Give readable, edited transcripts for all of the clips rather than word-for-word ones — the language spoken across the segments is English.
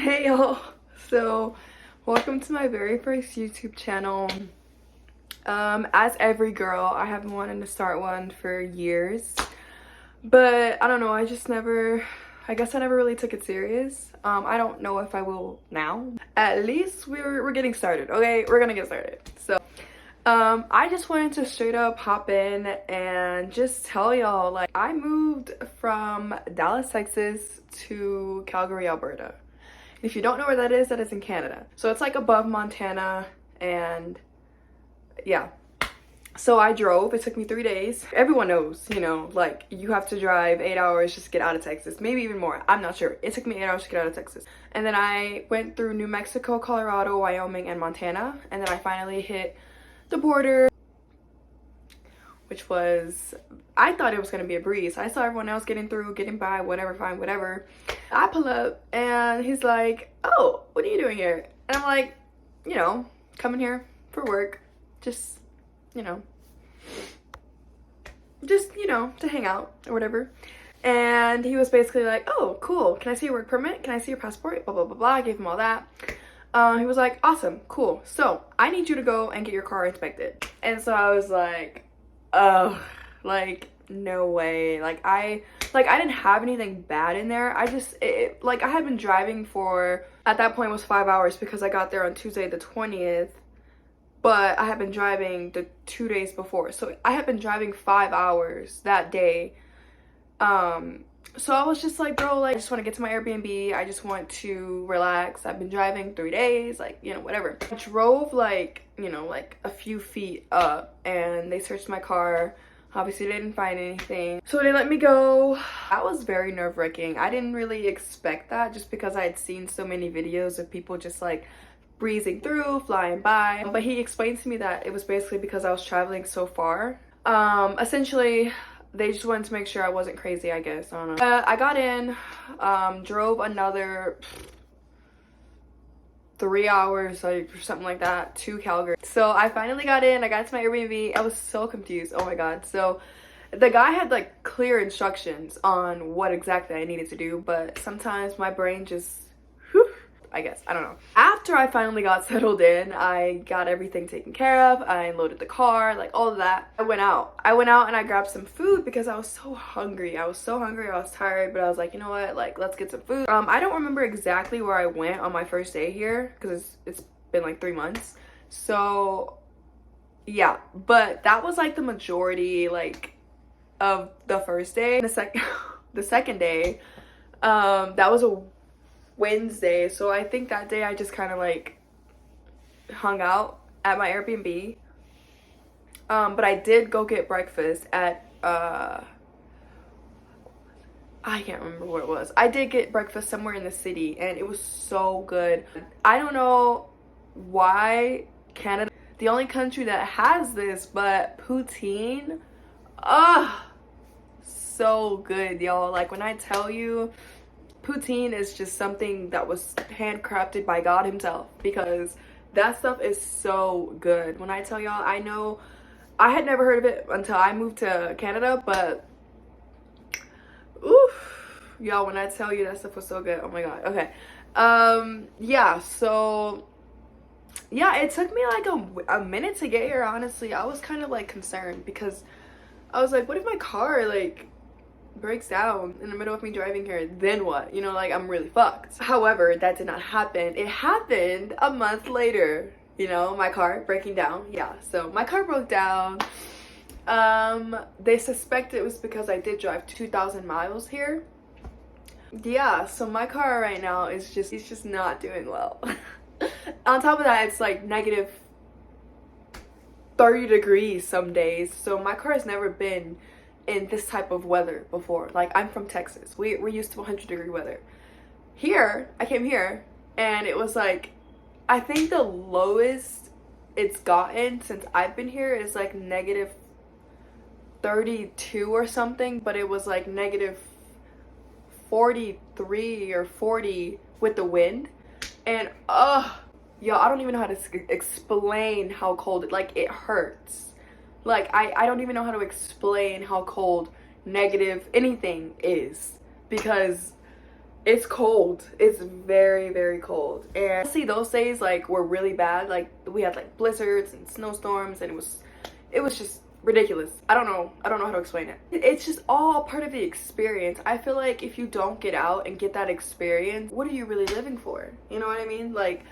Hey y'all, so welcome to my very first YouTube channel. As every girl, I have been wanting to start one for years, but I don't know, I guess I never really took it serious. I don't know if I will now. At least we're getting started, okay? We're gonna get started. So I just wanted to straight up hop in and just tell y'all, like, I moved from Dallas, Texas to Calgary, Alberta. If you don't know where that is in Canada. So it's like above Montana, and yeah. So I drove, it took me 3 days. Everyone knows, you know, like you have to drive 8 hours just to get out of Texas, maybe even more, I'm not sure. It took me 8 hours to get out of Texas. And then I went through New Mexico, Colorado, Wyoming, and Montana. And then I finally hit the border, which was, I thought it was gonna be a breeze. I saw everyone else getting through, getting by, whatever, fine, whatever. I pull up and he's like, oh, what are you doing here? And I'm like, you know, coming here for work, just, you know, to hang out or whatever. And he was basically like, oh, cool, can I see your work permit? Can I see your passport? Blah, blah, blah, blah. I gave him all that. He was like, awesome, cool. So I need you to go and get your car inspected. And so I was like, oh, like, no way. Like I didn't have anything bad in there. I had been driving for, at that point it was 5 hours because I got there on Tuesday the 20th, but I had been driving the 2 days before. So I had been driving 5 hours that day. So I was just like, bro, like, I just want to get to my Airbnb. I just want to relax. I've been driving 3 days, like, you know, whatever. I drove like, you know, like a few feet up and they searched my car. Obviously they didn't find anything, so they let me go. That was very nerve-wracking. I didn't really expect that just because I had seen so many videos of people just like breezing through, flying by. But he explained to me that it was basically because I was traveling so far. Essentially they just wanted to make sure I wasn't crazy, I guess. I don't know. I got in, drove another 3 hours, like, or something like that, to Calgary. So I finally got in, I got to my Airbnb. I was so confused, oh my god. So the guy had like clear instructions on what exactly I needed to do, but sometimes my brain just, whew, I guess, I don't know. After I finally got settled in, I got everything taken care of. I loaded the car, like all of that. I went out and I grabbed some food because I was so hungry. I was tired, but I was like, you know what, like, let's get some food. I don't remember exactly where I went on my first day here because it's been like 3 months. So yeah, but that was like the majority, like, of the first day. The second day, that was a Wednesday, so I think that day I just kind of like hung out at my Airbnb. But I did go get breakfast at I can't remember what it was. I did get breakfast somewhere in the city and it was so good. I don't know why Canada, the only country that has this, but poutine, so good, y'all. Like, when I tell you, poutine is just something that was handcrafted by God himself, because that stuff is so good. When I tell y'all, I know I had never heard of it until I moved to Canada, but oof, y'all, when I tell you that stuff was so good, oh my god. Okay, yeah, so yeah, it took me like a minute to get here. Honestly, I was kind of like concerned because I was like, what if my car like breaks down in the middle of me driving here? Then what? You know, like, I'm really fucked. However, that did not happen. It happened a month later, you know, my car breaking down. Yeah, so my car broke down. They suspect it was because I did drive 2,000 miles here. Yeah, so my car right now is just, it's just not doing well. On top of that, it's like negative 30 degrees some days, so my car has never been in this type of weather before. Like, I'm from Texas, we're used to 100-degree weather. Here, I came here and it was like, I think the lowest it's gotten since I've been here is like negative 32 or something, but it was like negative 43 or 40 with the wind. And y'all, I don't even know how to explain how cold it, like, it hurts. Like, I don't even know how to explain how cold negative anything is, because It's cold. It's very, very cold. And see, those days like were really bad. Like we had like blizzards and snowstorms, and it was just ridiculous. I don't know how to explain it. It's just all part of the experience. I feel like if you don't get out and get that experience, what are you really living for? You know what I mean? Like,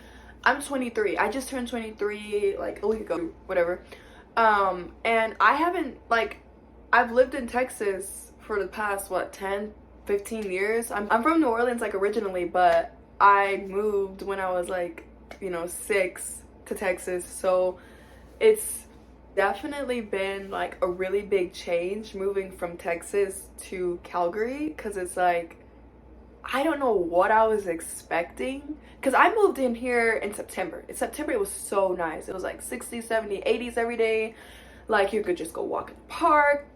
I'm 23. I just turned 23 like a week ago, whatever. And I haven't, like, I've lived in Texas for the past, what, 10, 15 years? I'm from New Orleans, like, originally, but I moved when I was, like, you know, 6 to Texas. So it's definitely been, like, a really big change moving from Texas to Calgary, because it's, like, I don't know what I was expecting, because I moved in here in September. In September, it was so nice. It was like 60s, 70s, 80s every day. Like, you could just go walk in the park.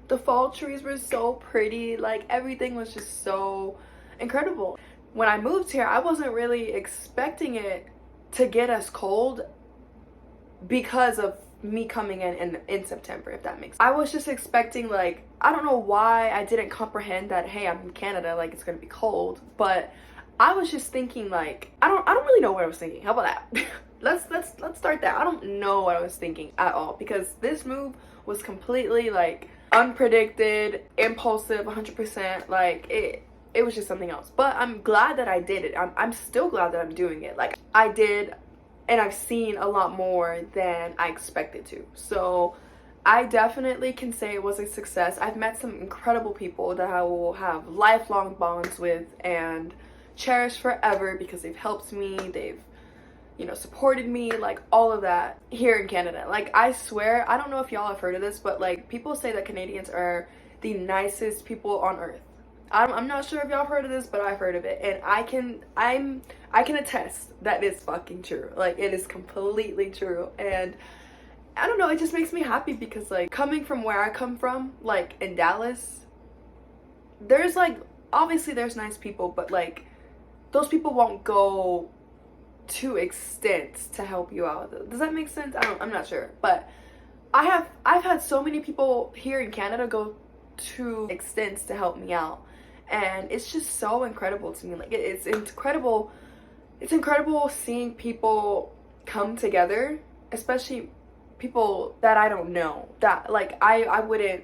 The fall trees were so pretty. Like, everything was just so incredible. When I moved here, I wasn't really expecting it to get as cold because of me coming in September, if that makes sense. I was just expecting, like, I don't know why I didn't comprehend that, hey, I'm in Canada, like, it's gonna be cold, but I was just thinking, like, I don't really know what I was thinking. How about that? let's start there. I don't know what I was thinking at all, because this move was completely, like, unpredicted, impulsive, 100%. Like, it was just something else. But I'm glad that I did it. I'm still glad that I'm doing it. Like, I did, and I've seen a lot more than I expected to. So I definitely can say it was a success. I've met some incredible people that I will have lifelong bonds with and cherish forever, because they've helped me, they've, you know, supported me, like, all of that here in Canada. Like, I swear, I don't know if y'all have heard of this, but, like, people say that Canadians are the nicest people on earth. I'm not sure if y'all heard of this, but I've heard of it, and I can attest that it's fucking true. Like, it is completely true. And I don't know, it just makes me happy, because, like, coming from where I come from, like, in Dallas, there's, like, obviously there's nice people, but, like, those people won't go to extents to help you out. Does that make sense? I'm not sure, but I've had so many people here in Canada go to extents to help me out, and it's just so incredible to me. Like, it's incredible seeing people come together, especially people that I don't know, that, like, I wouldn't,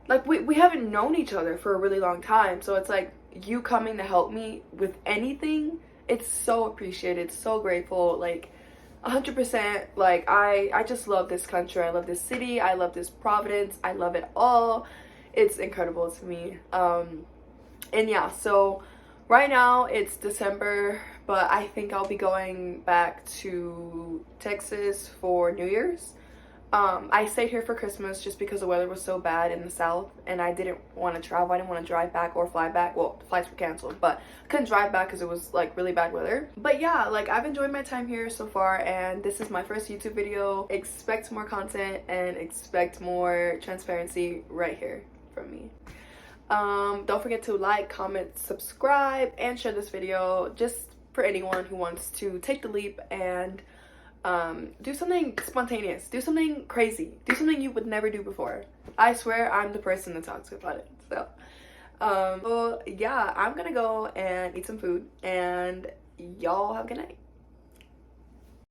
like, we haven't known each other for a really long time. So it's like, you coming to help me with anything, it's so appreciated, so grateful. Like, 100%. Like, I just love this country. I love this city. I love this Providence. I love it all. It's incredible to me. And yeah, so right now it's December, but I think I'll be going back to Texas for New Year's. I stayed here for Christmas just because the weather was so bad in the south, and I didn't want to travel. I didn't want to drive back or fly back. Well, the flights were canceled, but I couldn't drive back because it was, like, really bad weather. But yeah, like, I've enjoyed my time here so far, and this is my first YouTube video. Expect more content and expect more transparency right here from me. Don't forget to like, comment, subscribe, and share this video, just for anyone who wants to take the leap and do something spontaneous, do something crazy, do something you would never do before. I swear I'm the person to talk to about it. So well, yeah, I'm gonna go and eat some food, and y'all have a good night.